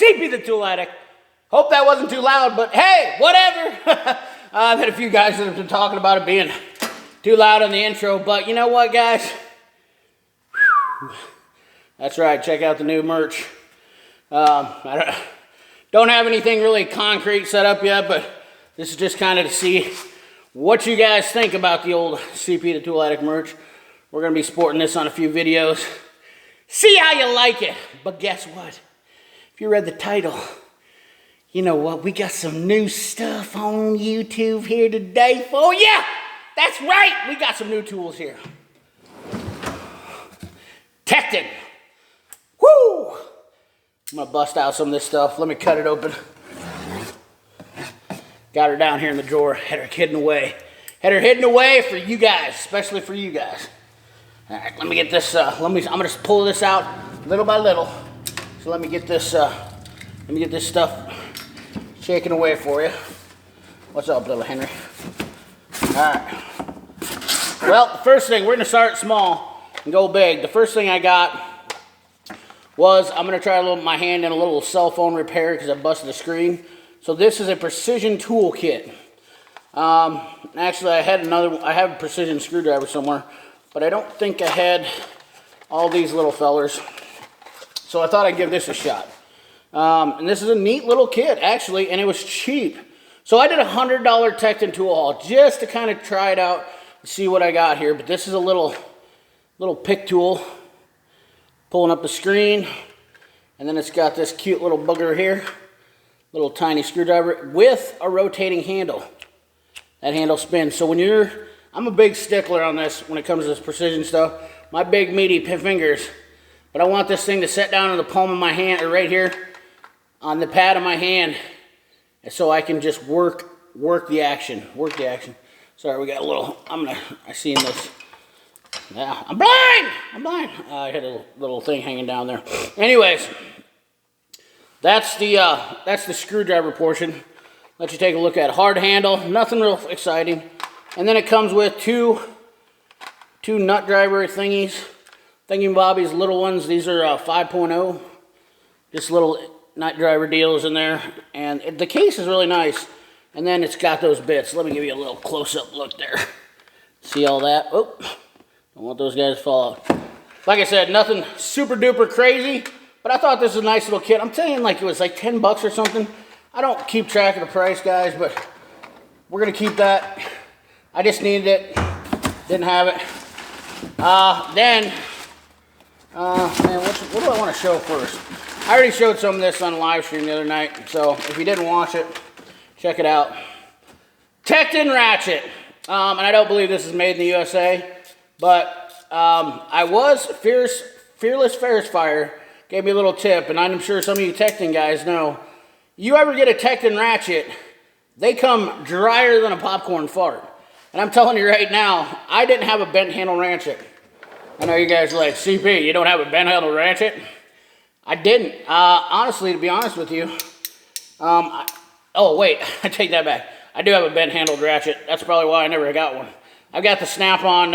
CP the Tool Addict. Hope that wasn't too loud, but hey, whatever. I've had a few guys that have been talking about it being too loud on the intro, but you know what, guys? That's right, check out the new merch. I don't have anything really concrete set up yet, but this is just kind of to see what you guys think about the old CP the Tool Addict merch. We're going to be sporting this on a few videos. See how you like it. But guess what? If you read the title, you know what? We got some new stuff on YouTube here today for you. That's right. We got some new tools here. Tekton. Woo! I'm going to bust out some of this stuff. Let me cut it open. Got her down here in the drawer. Had her hidden away. Had her hidden away for you guys, especially for you guys. All right, let me get this. I'm gonna just pull this out little by little. So let me get this stuff shaking away for you. What's up, little Henry? All right. Well, the first thing, we're gonna start small and go big. The first thing I got was I'm gonna try my hand in a little cell phone repair because I busted the screen. So this is a precision tool kit. Actually, I have a precision screwdriver somewhere, but I don't think I had all these little fellers. So I thought I'd give this a shot. And this is a neat little kit, actually, and it was cheap. So I did a $100 Tekton tool haul just to kind of try it out and see what I got here. But this is a little pick tool, pulling up the screen, and then it's got this cute little bugger here, little tiny screwdriver with a rotating handle. That handle spins. So when I'm a big stickler on this when it comes to this precision stuff. My big meaty fingers. But I want this thing to set down in the palm of my hand, or right here on the pad of my hand, and so I can just work the action. Sorry, we got a little, I seen this. Yeah, I'm blind. I had a little thing hanging down there. Anyways, that's the screwdriver portion. Let you take a look at it. Hard handle, nothing real exciting. And then it comes with two nut driver thingies. Thingy-bobbies, little ones. These are 5.0. Just little nut driver deals in there. And the case is really nice. And then it's got those bits. Let me give you a little close-up look there. See all that? Oh, don't want those guys to fall out. Like I said, nothing super duper crazy. But I thought this was a nice little kit. I'm telling you, like it was like 10 bucks or something. I don't keep track of the price, guys, but we're going to keep that. I just needed it. Didn't have it. Man, what do I want to show first? I already showed some of this on a live stream the other night, so if you didn't watch it, check it out. Tekton ratchet. And I don't believe this is made in the USA, but I was Fearless Ferris Fire gave me a little tip, and I'm sure some of you Tekton guys know. You ever get a Tekton ratchet, they come drier than a popcorn fart. And I'm telling you right now, I didn't have a bent handle ratchet. I know you guys are like, CP, you don't have a bent handle ratchet? I didn't. Honestly, to be honest with you, oh wait, I take that back. I do have a bent handled ratchet. That's probably why I never got one. I've got the Snap-on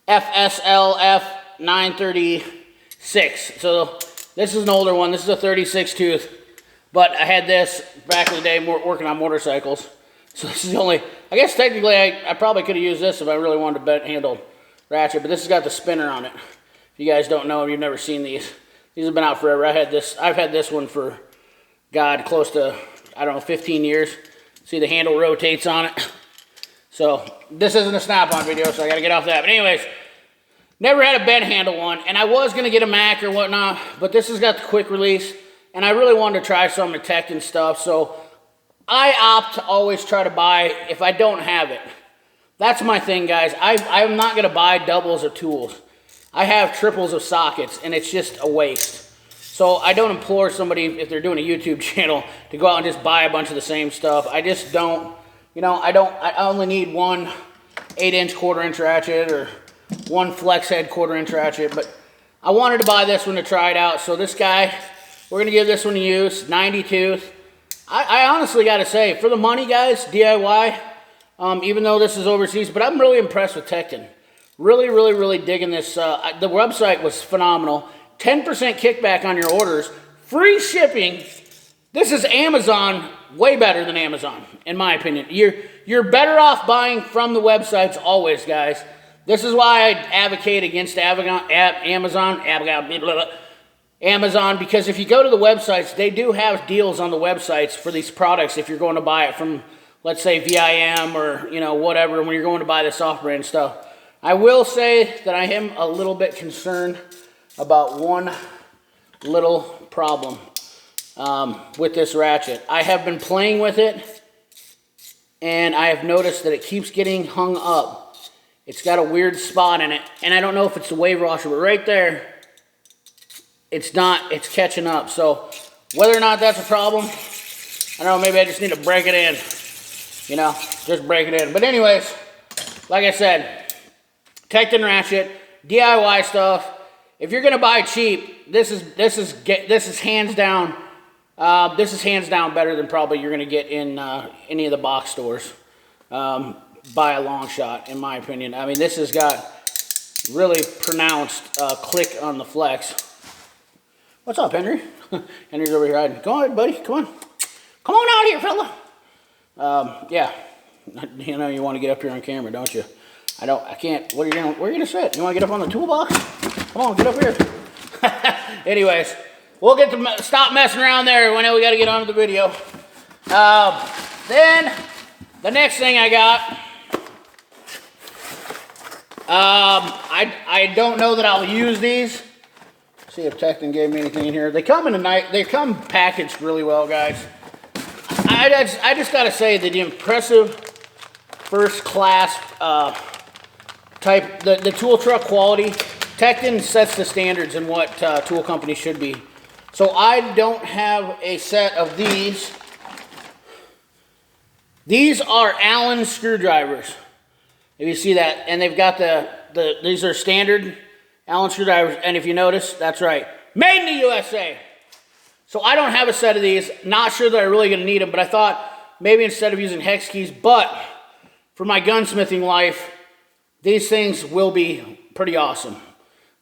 FSLF 936. So this is an older one. This is a 36 tooth. But I had this back in the day working on motorcycles. So this is the only, I guess technically I probably could have used this if I really wanted a bent handled ratchet. But this has got the spinner on it. If you guys don't know, you've never seen these. These have been out forever. I've had this one for, God, close to, I don't know, 15 years. See the handle rotates on it. So this isn't a Snap-on video, so I got to get off that. But anyways, never had a bent handle one. And I was going to get a Mac or whatnot, but this has got the quick release. And I really wanted to try some of the Tekton stuff, so I opt to always try to buy if I don't have it. That's my thing, guys. I'm not going to buy doubles of tools. I have triples of sockets, and it's just a waste. So I don't implore somebody, if they're doing a YouTube channel, to go out and just buy a bunch of the same stuff. I just don't, I only need one 8-inch 1/4-inch ratchet or one flex head 1/4-inch ratchet, but I wanted to buy this one to try it out. So this guy, we're going to give this one a use, 90 tooth. I honestly got to say, for the money, guys, DIY, even though this is overseas, but I'm really impressed with Tekton. Really, really, really digging this. The website was phenomenal. 10% kickback on your orders, free shipping. This is Amazon, way better than Amazon, in my opinion. You're better off buying from the websites always, guys. This is why I advocate against Amazon, because if you go to the websites, they do have deals on the websites for these products if you're going to buy it from, let's say, VIM or, you know, whatever, when you're going to buy the off-brand stuff. I will say that I am a little bit concerned about one little problem with this ratchet. I have been playing with it, and I have noticed that it keeps getting hung up. It's got a weird spot in it, and I don't know if it's the wave washer, but right there, it's not, it's catching up. So whether or not that's a problem, I don't know, maybe I just need to break it in, you know, just break it in. But anyways, like I said, Tekton ratchet, DIY stuff. If you're gonna buy cheap, this is hands down, better than probably you're gonna get in any of the box stores, by a long shot, in my opinion. I mean, this has got really pronounced click on the flex. What's up, Henry? Henry's over here hiding. Go ahead, buddy. Come on. Come on out here, fella. Yeah. You know you want to get up here on camera, don't you? I can't. Where are you gonna sit? You want to get up on the toolbox? Come on, get up here. Anyways, we'll get to stop messing around there. We know we got to get on to the video. Then the next thing I got. I don't know that I'll use these. See if Tekton gave me anything in here. They come they come packaged really well, guys. I just gotta say that the impressive first class type, the tool truck quality, Tekton sets the standards in what tool companies should be. So I don't have a set of these. These are Allen screwdrivers. If you see that, and they've got these are standard Allen screwdrivers, and if you notice, that's right, made in the USA. So I don't have a set of these. Not sure that I'm really going to need them, but I thought maybe instead of using hex keys, but for my gunsmithing life, these things will be pretty awesome.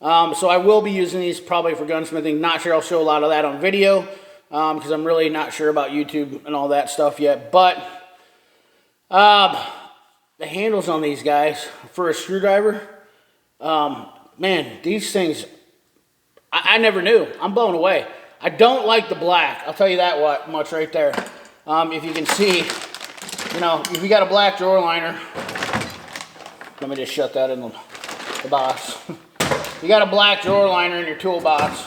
So I will be using these probably for gunsmithing. Not sure I'll show a lot of that on video, because I'm really not sure about YouTube and all that stuff yet. But the handles on these guys for a screwdriver, man, these things, I never knew. I'm blown away. I don't like the black. I'll tell you that much right there. If you can see, you know, if you got a black drawer liner, let me just shut that in the box. You got a black drawer liner in your toolbox,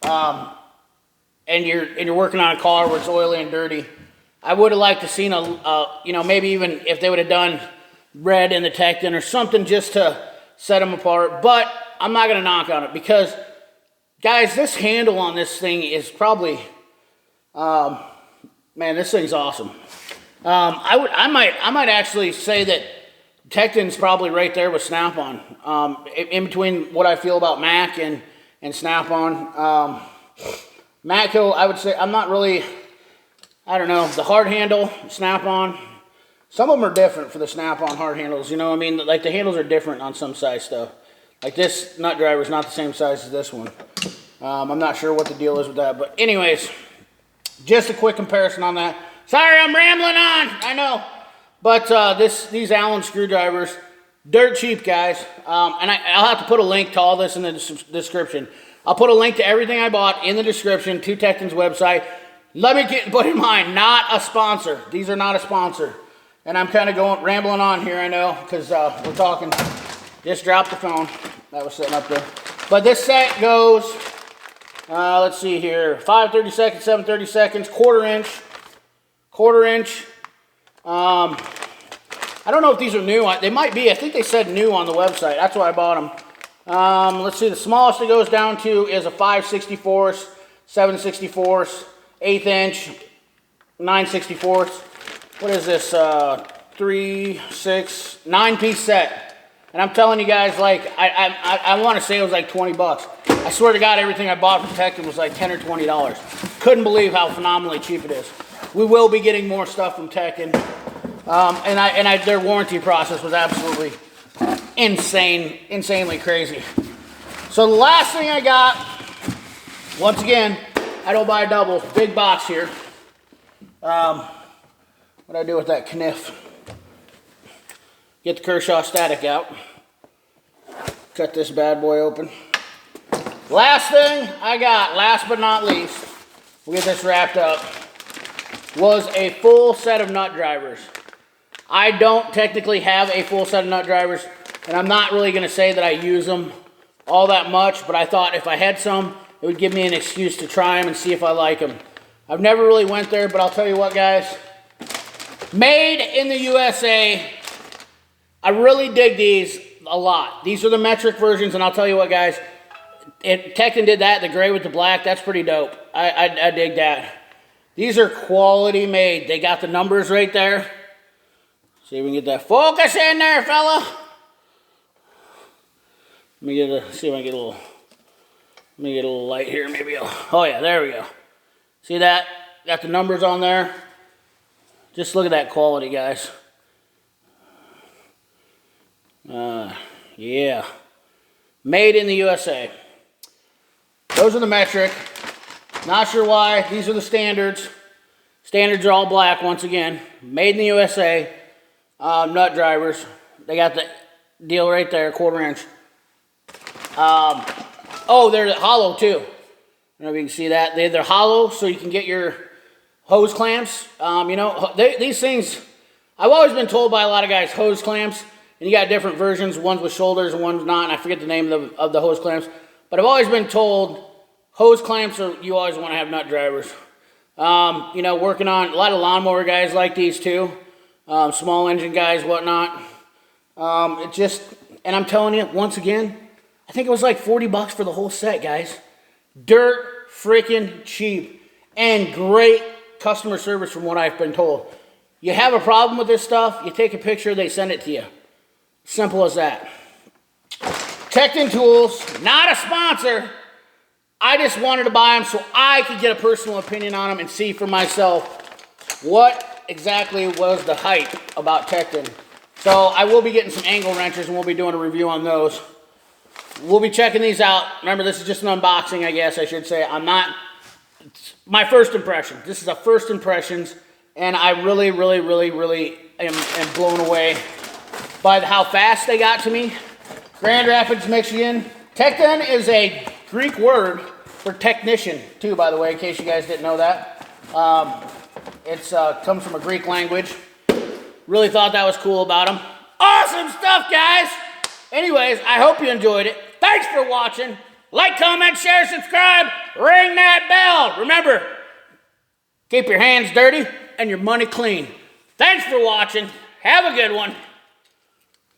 and you're working on a car where it's oily and dirty. I would have liked to seen you know, maybe even if they would have done red in the Tekton or something just to set them apart, but I'm not going to knock on it because, guys, this handle on this thing is probably, man, this thing's awesome. I might actually say that Tekton's probably right there with Snap-on, in between what I feel about Mac and Snap-on. Matco, I would say, I'm not really, I don't know, the hard handle, Snap-on, some of them are different for the Snap-on hard handles, you know what I mean? Like the handles are different on some size stuff. Like this nut driver is not the same size as this one. I'm not sure what the deal is with that, but anyways, just a quick comparison on that. Sorry, I'm rambling on, I know. But these Allen screwdrivers, dirt cheap, guys. And I'll have to put a link to all this in the description. I'll put a link to everything I bought in the description to Tekton's website. Let me put in mind, not a sponsor. These are not a sponsor. And I'm kind of rambling on here, I know, because we're talking. Just dropped the phone that was sitting up there. But this set goes, let's see here, 5/32, 7/32, quarter inch. I don't know if these are new. They might be. I think they said new on the website. That's why I bought them. Let's see. The smallest it goes down to is a 5/64, 7/64, 1/8 inch, 9/64. What is this? 3, 6, 9-piece set. And I'm telling you guys, like, I want to say it was like 20 bucks. I swear to God, everything I bought from Tekton was like $10 or $20. Couldn't believe how phenomenally cheap it is. We will be getting more stuff from Tekton. Their warranty process was absolutely insanely crazy. So the last thing I got Once again, I don't buy doubles. Big box here. What do I do with that kniff? Get the Kershaw static out. Cut this bad boy open. Last thing I got, last but not least, we'll get this wrapped up, was a full set of nut drivers. I don't technically have a full set of nut drivers, and I'm not really going to say that I use them all that much, but I thought if I had some, it would give me an excuse to try them and see if I like them. I've never really went there, but I'll tell you what, guys. Made in the USA. I really dig these a lot. These are the metric versions, and I'll tell you what, guys. Tekton did that, the gray with the black. That's pretty dope. I dig that. These are quality made. They got the numbers right there. See if we can get that focus in there, fella. Let me get a, see if I can get a little. Let me get a little light here. Maybe I'll. Oh yeah, there we go. See that? Got the numbers on there. Just look at that quality, guys. Yeah. Made in the USA. Those are the metric. Not sure why. These are the standards. Standards are all black once again. Made in the USA. Nut drivers. They got the deal right there, 1/4 inch. Oh, they're hollow too. I don't know if you can see that. They're hollow, so you can get your hose clamps. You know, these things, I've always been told by a lot of guys, hose clamps, and you got different versions, ones with shoulders and ones not, and I forget the name of the hose clamps. But I've always been told hose clamps are, you always want to have nut drivers. You know, working on, a lot of lawnmower guys like these too. Small engine guys, whatnot. It just, and I'm telling you, once again, I think it was like 40 bucks for the whole set, guys. Dirt freaking cheap. And great customer service from what I've been told. You have a problem with this stuff, you take a picture, they send it to you. Simple as that. Tekton Tools, not a sponsor. I just wanted to buy them so I could get a personal opinion on them and see for myself what exactly was the hype about Tekton. So I will be getting some angle wrenches and we'll be doing a review on those. We'll be checking these out. Remember, this is just an unboxing, I guess I should say. I'm not, my first impression. This is a first impressions, and I really am blown away by how fast they got to me. Grand Rapids, Michigan. Tekton is a Greek word for technician, too, by the way, in case you guys didn't know that. It comes from a Greek language. Really thought that was cool about them. Awesome stuff, guys! Anyways, I hope you enjoyed it. Thanks for watching. Like, comment, share, subscribe. Ring that bell. Remember, keep your hands dirty and your money clean. Thanks for watching. Have a good one.